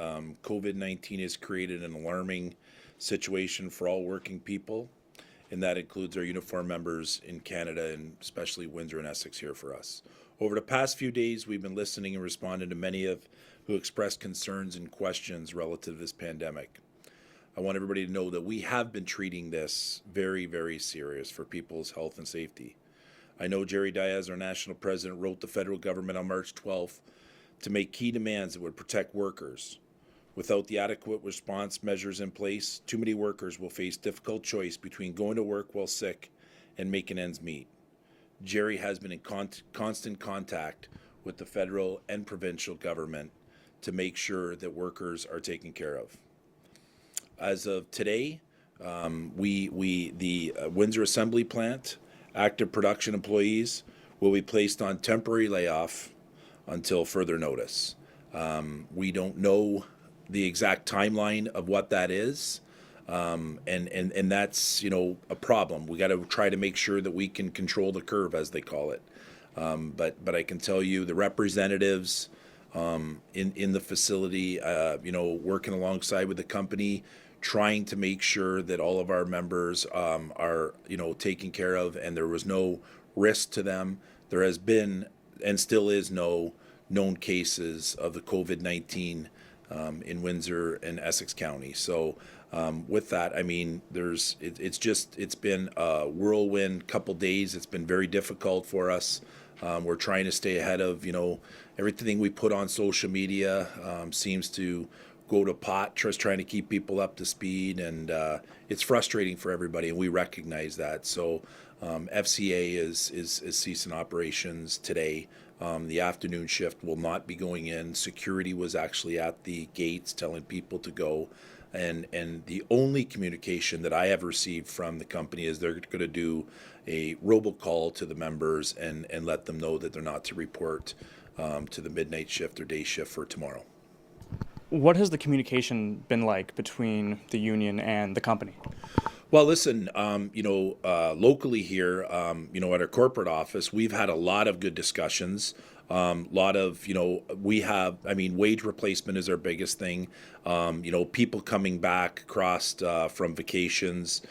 COVID-19 has created an alarming situation for all working people, and that includes our uniform members in Canada and especially Windsor and Essex here for us. Over the past few days, we've been listening and responding to many of who expressed concerns and questions relative to this pandemic. I want everybody to know that we have been treating this very, very serious for people's health and safety. I know Jerry Diaz, our national president, wrote the federal government on March 12th to make key demands that would protect workers. Without the adequate response measures in place, too many workers will face difficult choice between going to work while sick and making ends meet. Jerry has been in constant contact with the federal and provincial government to make sure that workers are taken care of. As of today, the Windsor Assembly Plant active production employees will be placed on temporary layoff until further notice. We don't know the exact timeline of what that is, and that's a problem. We got to try to make sure that we can control the curve, as they call it. But I can tell you the representatives in the facility, working alongside with the company, trying to make sure that all of our members are taken care of, and there was no risk to them. There has been and still is no known cases of the COVID-19 in Windsor and Essex County. So with that, I mean, it's been a whirlwind couple days. It's been very difficult for us. We're trying to stay ahead of, everything we put on social media seems to go to pot, just trying to keep people up to speed, and it's frustrating for everybody, and we recognize that. So FCA is ceasing operations today. The afternoon shift will not be going in. Security was actually at the gates telling people to go. And the only communication that I have received from the company is they're going to do a robocall to the members and let them know that they're not to report to the midnight shift or day shift for tomorrow. What has the communication been like between the union and the company? Well, listen, locally here, at our corporate office, we've had a lot of good discussions. Wage replacement is our biggest thing. People coming back across from vacations.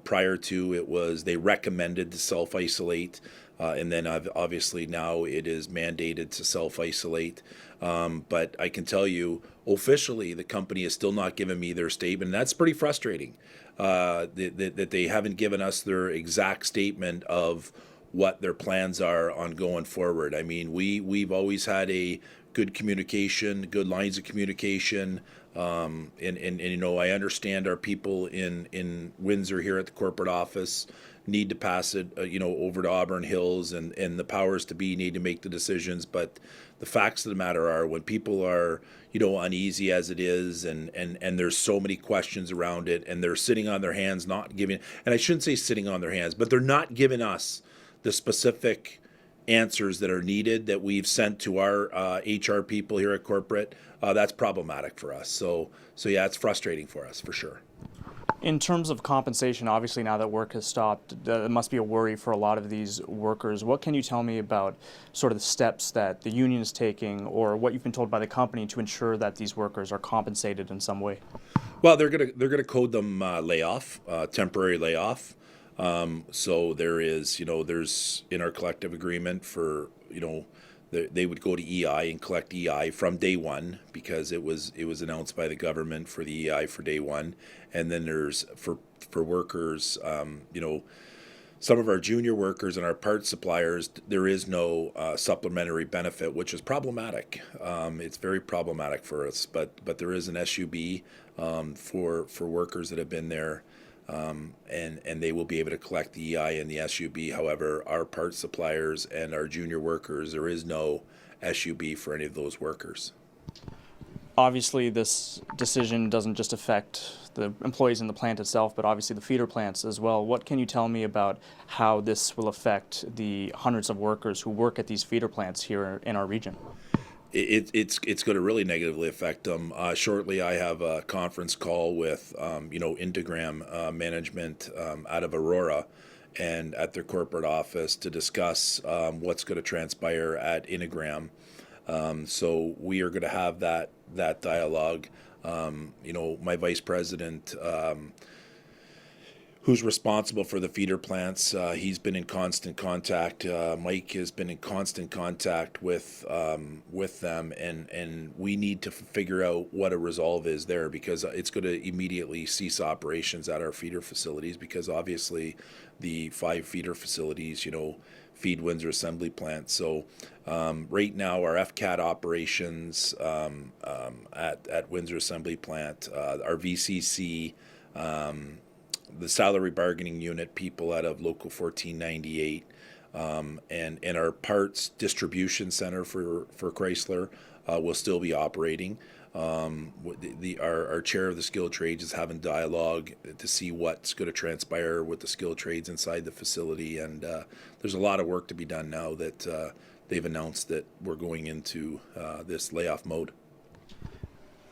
Prior to it was they recommended to self-isolate. And then obviously now it is mandated to self-isolate. But I can tell you, officially, the company has still not given me their statement. And that's pretty frustrating that they haven't given us their exact statement of what their plans are on going forward. I mean, we've always had a good communication, good lines of communication. And I understand our people in Windsor here at the corporate office need to pass it, over to Auburn Hills, and the powers to be need to make the decisions. But the facts of the matter are, when people are, uneasy as it is, and there's so many questions around it, and they're sitting on their hands, not giving, and I shouldn't say sitting on their hands, but they're not giving us the specific answers that are needed that we've sent to our HR people here at corporate. That's problematic for us. So yeah, it's frustrating for us for sure. In terms of compensation, obviously now that work has stopped, it must be a worry for a lot of these workers. What can you tell me about sort of the steps that the union is taking, or what you've been told by the company to ensure that these workers are compensated in some way? Well, they're gonna code them layoff, temporary layoff. So there's in our collective agreement for they would go to EI and collect EI from day one, because it was announced by the government for the EI for day one. And then there's for workers, some of our junior workers and our parts suppliers, there is no supplementary benefit, which is problematic. It's very problematic for us, but there is an SUB for workers that have been there. And they will be able to collect the EI and the SUB. However, our parts suppliers and our junior workers, there is no SUB for any of those workers. Obviously, this decision doesn't just affect the employees in the plant itself, but obviously the feeder plants as well. What can you tell me about how this will affect the hundreds of workers who work at these feeder plants here in our region? It's going to really negatively affect them. Shortly, I have a conference call with Integram management out of Aurora, and at their corporate office to discuss what's going to transpire at Integram. So we are going to have that that dialogue. My vice president, who's responsible for the feeder plants. He's been in constant contact. Mike has been in constant contact with them, and we need to figure out what a resolve is there, because it's going to immediately cease operations at our feeder facilities, because obviously the 5 feeder facilities, feed Windsor Assembly Plant. So right now our FCAT operations at Windsor Assembly Plant, our VCC, the salary bargaining unit people out of Local 1498, and our parts distribution center for Chrysler will still be operating. Our chair of the skilled trades is having dialogue to see what's going to transpire with the skilled trades inside the facility, and there's a lot of work to be done now that they've announced that we're going into this layoff mode.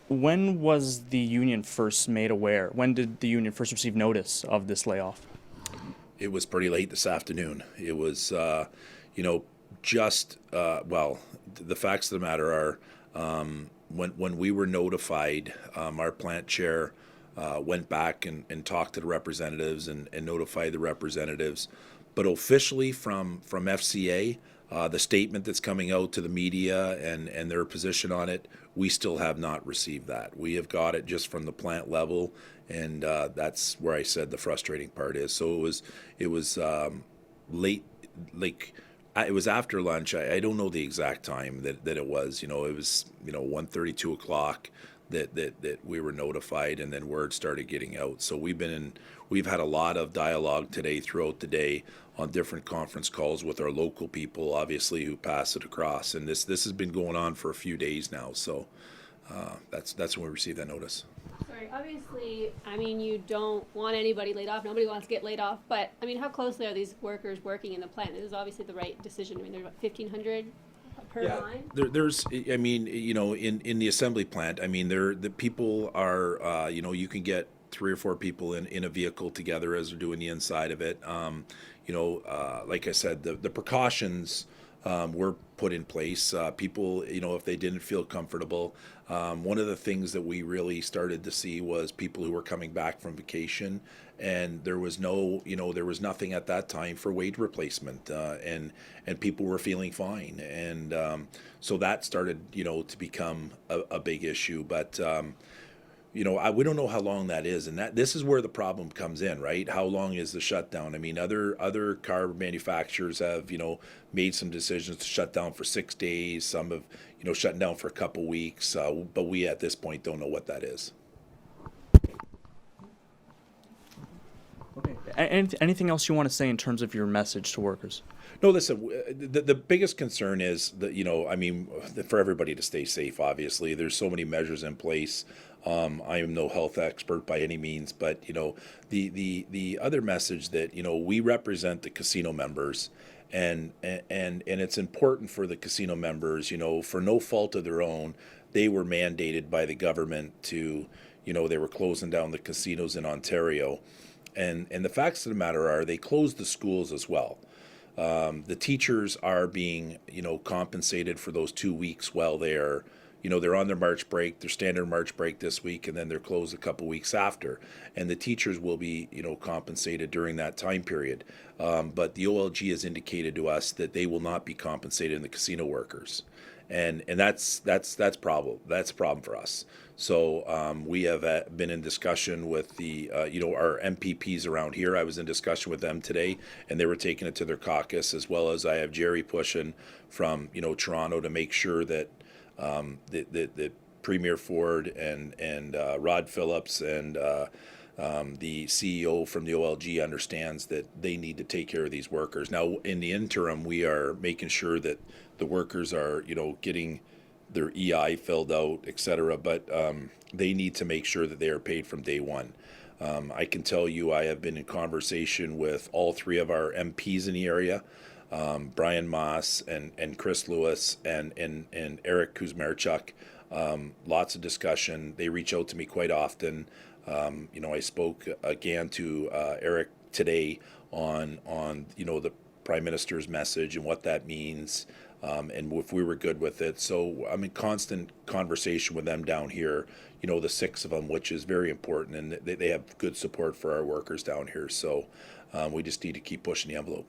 When was the union first made aware? When did the union first receive notice of this layoff? It was pretty late this afternoon. It was, the facts of the matter are, when we were notified, our plant chair went back and talked to the representatives and notified the representatives. But officially from FCA, the statement that's coming out to the media and their position on it, we still have not received that. We have got it just from the plant level, and that's where I said the frustrating part is. So it was late, like it was after lunch. I don't know the exact time that it was. It was 1:30, 2 o'clock that we were notified, and then word started getting out. So we've had a lot of dialogue today throughout the day on different conference calls with our local people, obviously, who pass it across. And this has been going on for a few days now. So that's when we received that notice. Sorry, obviously, you don't want anybody laid off. Nobody wants to get laid off. But, how closely are these workers working in the plant? This is obviously the right decision. There's about 1,500 per line. There's, in the assembly plant, the people are, you can get 3 or 4 people in a vehicle together as they're doing the inside of it. Like I said, the precautions were put in place. People, if they didn't feel comfortable, one of the things that we really started to see was people who were coming back from vacation, and there was nothing at that time for wage replacement, and people were feeling fine, and so that started, to become a big issue, but. We don't know how long that is, and this is where the problem comes in, right? How long is the shutdown? Other car manufacturers have, made some decisions to shut down for 6 days. Some have, shut down for a couple weeks, but we at this point don't know what that is. Okay. Anything else you want to say in terms of your message to workers? No, listen, the biggest concern is that, for everybody to stay safe, obviously. There's so many measures in place. I am no health expert by any means, but, the other message that, we represent the casino members, and it's important for the casino members, for no fault of their own, they were mandated by the government to, they were closing down the casinos in Ontario. And the facts of the matter are they closed the schools as well. The teachers are being, compensated for those 2 weeks while they're on their March break, their standard March break this week, and then they're closed a couple weeks after. And the teachers will be, compensated during that time period. But the OLG has indicated to us that they will not be compensated in the casino workers. And that's a problem for us. So we have been in discussion with the our MPPs around here. I was in discussion with them today, and they were taking it to their caucus, as well as I have Jerry pushing from Toronto to make sure that the Premier Ford and Rod Phillips and the CEO from the OLG understands that they need to take care of these workers. Now, in the interim, we are making sure that the workers are, getting their EI filled out, et cetera, but they need to make sure that they are paid from day one. I can tell you I have been in conversation with all 3 of our MPs in the area, Brian Moss and Chris Lewis and Eric Kuzmarchuk. Lots of discussion. They reach out to me quite often. I spoke again to Eric today on the Prime Minister's message and what that means. and if we were good with it. So I'm in constant conversation with them down here, the 6 of them, which is very important, and they have good support for our workers down here. So we just need to keep pushing the envelope.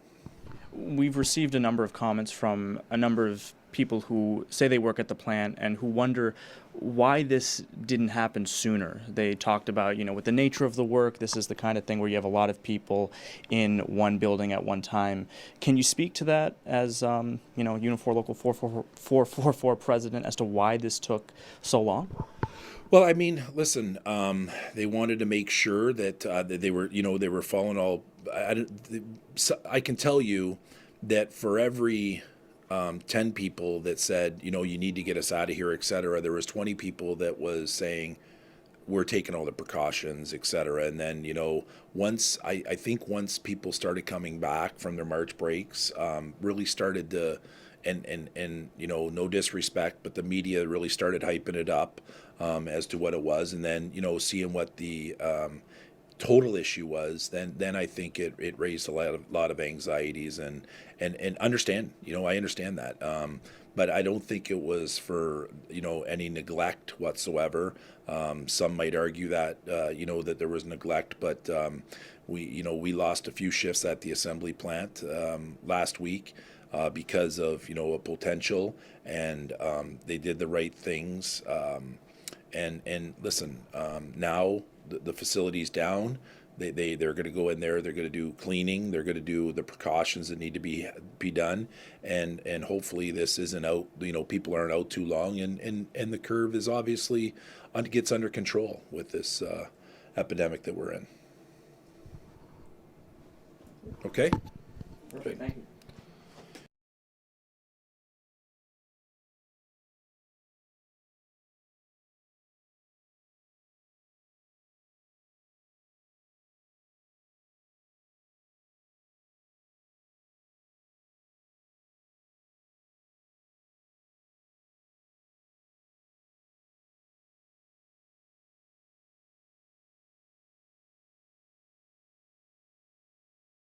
We've received a number of comments from a number of people who say they work at the plant and who wonder why this didn't happen sooner. They talked about, with the nature of the work, this is the kind of thing where you have a lot of people in one building at one time. Can you speak to that as, Unifor Local 444 president as to why this took so long? Well, I mean, listen, they wanted to make sure that they were following all. I can tell you that for every 10 people that said, you need to get us out of here, et cetera, there was 20 people that was saying, we're taking all the precautions, et cetera. And then, once I think once people started coming back from their March breaks, really started to, and no disrespect, but the media really started hyping it up as to what it was. And then, seeing what the total issue was, then I think it raised a lot of anxieties and understand, I understand that. But I don't think it was for, any neglect whatsoever. Some might argue that, that there was neglect, but we lost a few shifts at the assembly plant last week because of, a potential, and they did the right things. And listen, now the facility's down. They're going to go in there. They're going to do cleaning. They're going to do the precautions that need to be done, and hopefully this isn't out. People aren't out too long, and the curve is obviously gets under control with this epidemic that we're in. Okay. Perfect. Thank you.